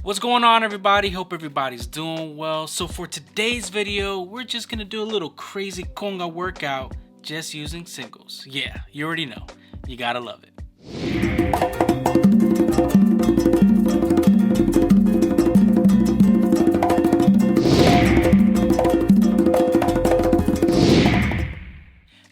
What's going on, everybody? Hope everybody's doing well. So for today's video, we're just gonna do a little crazy conga workout just using singles. Yeah, you already know. You gotta love it.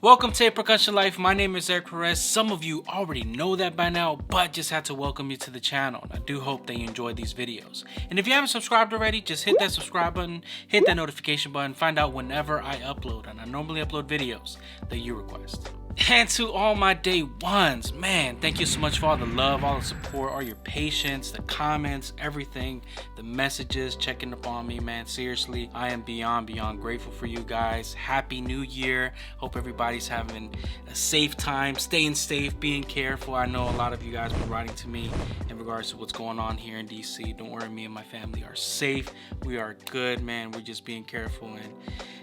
Welcome to Percussion Life. My name is InEarz. Some of you already know that by now, but just had to welcome you to the channel. I do hope that you enjoyed these videos. And if you haven't subscribed already, just hit that subscribe button, hit that notification button, find out whenever I upload. And I normally upload videos that you request. And to all my day ones, man, thank you so much for all the love, all the support, all your patience, the comments, everything, the messages, checking up on me, man. Seriously, I am beyond grateful for you guys. Happy New Year. Hope everybody's having a safe time, staying safe, being careful. I know a lot of you guys were writing to me in regards to what's going on here in DC. Don't worry, me and my family are safe. We are good, man. We're just being careful, and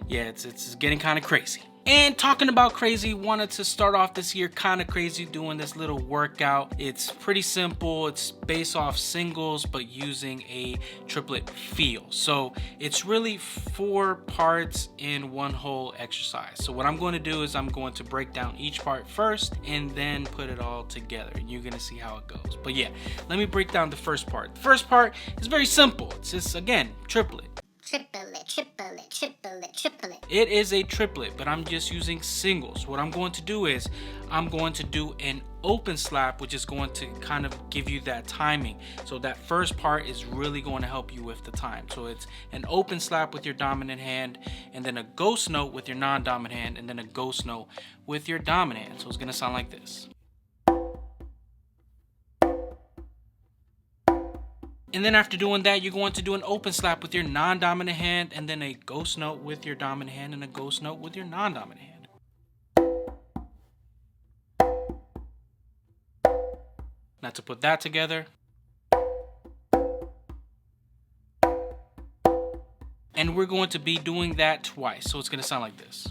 yeah, it's getting kind of crazy. And talking about crazy, wanted to start off this year kind of crazy doing this little workout. It's pretty simple. It's based off singles but using a triplet feel. So it's really 4 parts in one whole exercise. So what I'm going to do is I'm going to break down each part first and then put it all together. And you're going to see how it goes. But yeah, let me break down the first part. The first part is very simple. It's just, again, triplet. Triplet. It is a triplet, but I'm just using singles. What I'm going to do is I'm going to do an open slap, which is going to kind of give you that timing. So that first part is really going to help you with the time. So it's an open slap with your dominant hand, and then a ghost note with your non-dominant hand, and then a ghost note with your dominant hand. So it's going to sound like this. And then after doing that, you're going to do an open slap with your non-dominant hand, and then a ghost note with your dominant hand, and a ghost note with your non-dominant hand. Now to put that together. And we're going to be doing that twice, so it's going to sound like this.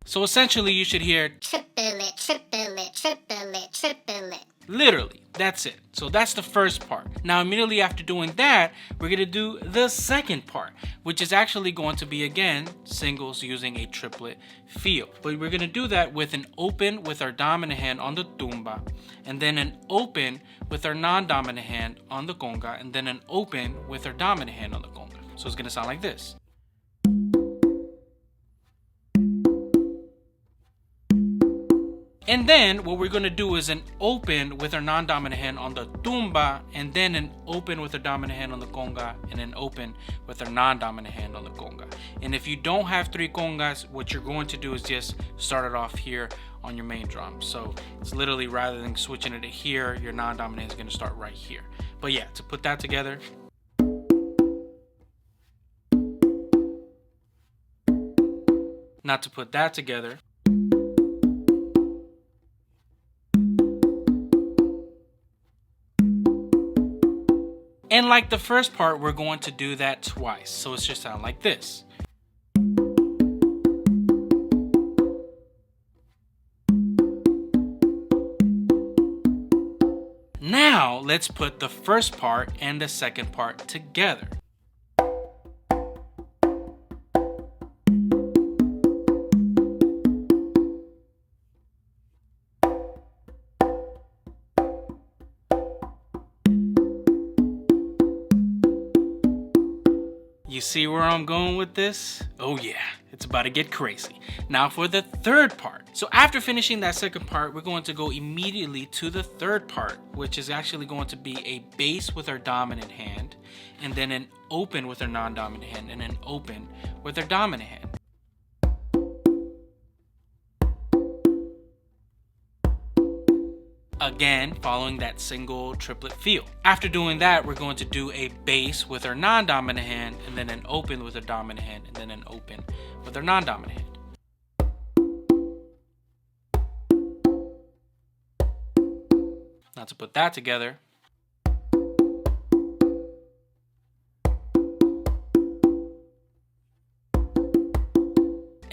So essentially you should hear triplet, triplet, triplet, triplet. Literally, that's it. So that's the first part. Now immediately after doing that, we're going to do the second part, which is actually going to be, again, singles using a triplet feel. But we're going to do that with an open with our dominant hand on the tumba, and then an open with our non-dominant hand on the conga, and then an open with our dominant hand on the conga. So it's going to sound like this. And then what we're going to do is an open with our non-dominant hand on the tumba, and then an open with our dominant hand on the conga, and an open with our non-dominant hand on the conga. And if you don't have 3 congas, what you're going to do is just start it off here on your main drum. So it's literally, rather than switching it to here, your non-dominant is going to start right here. But yeah, to put that together. Now to put that together. And like the first part, we're going to do that twice. So it's just sound like this. Now let's put the first part and the second part together. You see where I'm going with this? Oh yeah, it's about to get crazy. Now for the third part. So after finishing that second part, we're going to go immediately to the third part, which is actually going to be a bass with our dominant hand, and then an open with our non-dominant hand, and an open with our dominant hand. Again, following that single triplet feel. After doing that, we're going to do a bass with our non-dominant hand, and then an open with our dominant hand, and then an open with our non-dominant hand. Now to put that together.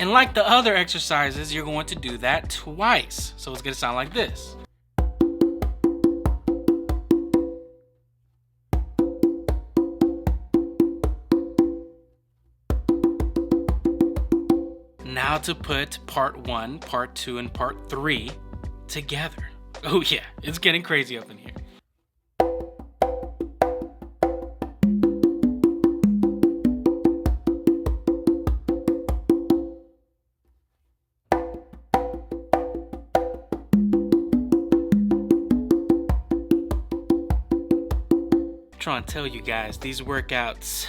And like the other exercises, you're going to do that twice. So it's going to sound like this. Now to put part 1, part 2, and part 3 together. Oh yeah, it's getting crazy up in here. I'm trying to tell you guys, these workouts,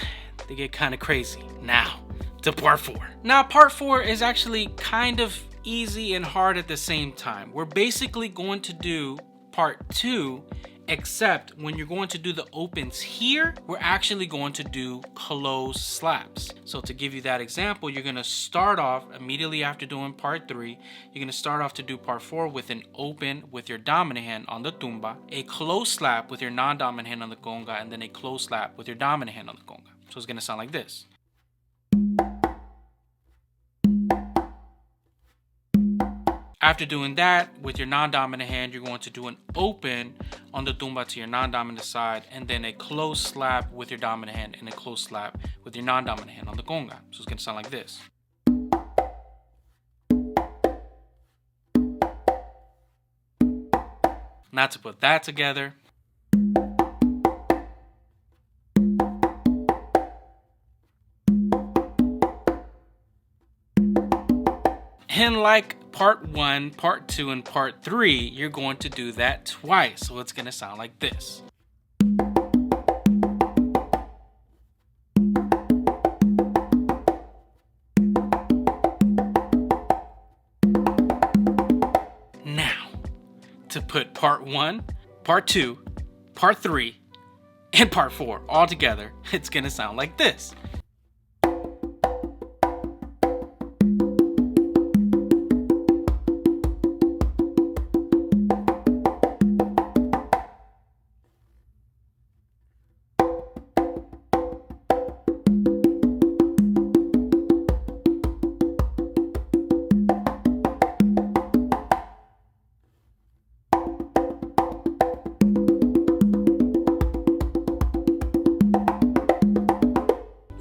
they get kind of crazy. Now to part 4. Now part 4 is actually kind of easy and hard at the same time. We're basically going to do part 2, except when you're going to do the opens here, we're actually going to do closed slaps. So to give you that example, you're going to start off immediately after doing part 3. You're going to start off to do part 4 with an open with your dominant hand on the tumba, a closed slap with your non-dominant hand on the conga, and then a closed slap with your dominant hand on the conga. So it's going to sound like this. After doing that, with your non-dominant hand, you're going to do an open on the tumba to your non-dominant side, and then a close slap with your dominant hand and a close slap with your non-dominant hand on the conga. So it's going to sound like this. Now to put that together. And like part 1, part 2, and part 3, you're going to do that twice. So it's going to sound like this. Now, to put part 1, part 2, part 3, and part 4 all together, it's going to sound like this.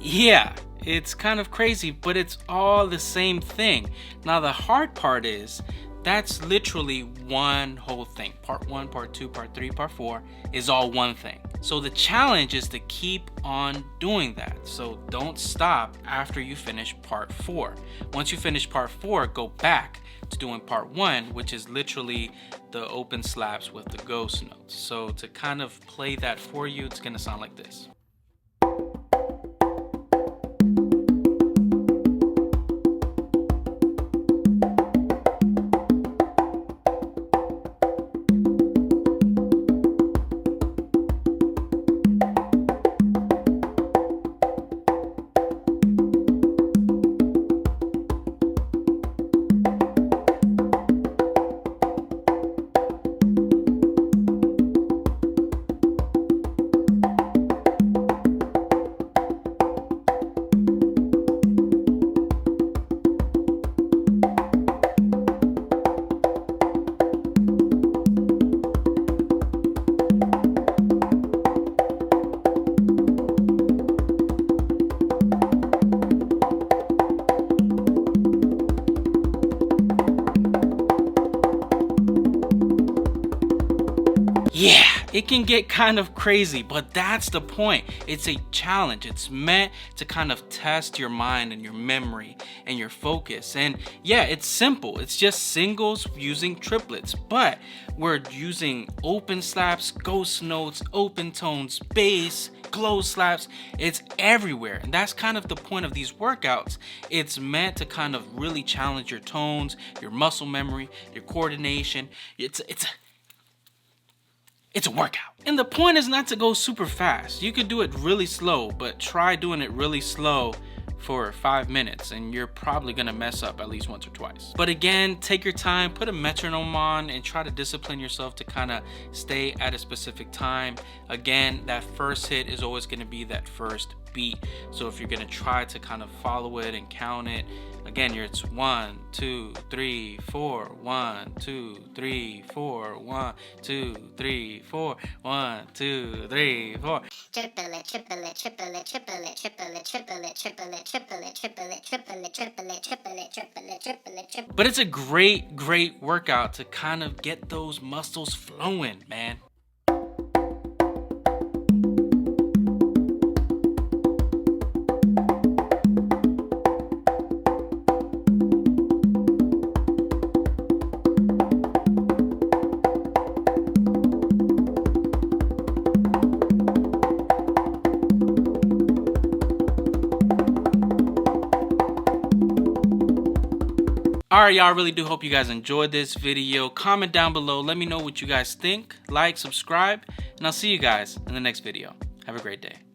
Yeah, it's kind of crazy, but it's all the same thing. Now the hard part is that's literally one whole thing. Part 1, part 2, part 3, part 4 is all one thing. So the challenge is to keep on doing that. So don't stop after you finish part 4. Once you finish part 4, go back to doing part 1, which is literally the open slaps with the ghost notes. So to kind of play that for you, it's going to sound like this. Yeah, it can get kind of crazy, but that's the point. It's a challenge. It's meant to kind of test your mind and your memory and your focus. And yeah, it's simple. It's just singles using triplets, but we're using open slaps, ghost notes, open tones, bass, close slaps. It's everywhere. And that's kind of the point of these workouts. It's meant to kind of really challenge your tones, your muscle memory, your coordination. It's a workout. And the point is not to go super fast. You could do it really slow, but try doing it really slow for 5 minutes and you're probably gonna mess up at least once or twice. But again, take your time, put a metronome on and try to discipline yourself to kind of stay at a specific time. Again, that first hit is always gonna be that first beat. So if you're gonna try to kind of follow it and count it, again, it's 1, 2, 3, 4, 1, 2, 3, 4, 1, 2, 3, 4, 1, 2, 3, 4. Triplet, triplet, triplet, triplet, triplet, triplet, triplet, triplet, triplet, triplet, triplet, triplet, triplet, triplet. But it's a great workout to kind of get those muscles flowing, man. Alright, y'all, I really do hope you guys enjoyed this video. Comment down below, let me know what you guys think, like, subscribe, and I'll see you guys in the next video. Have a great day.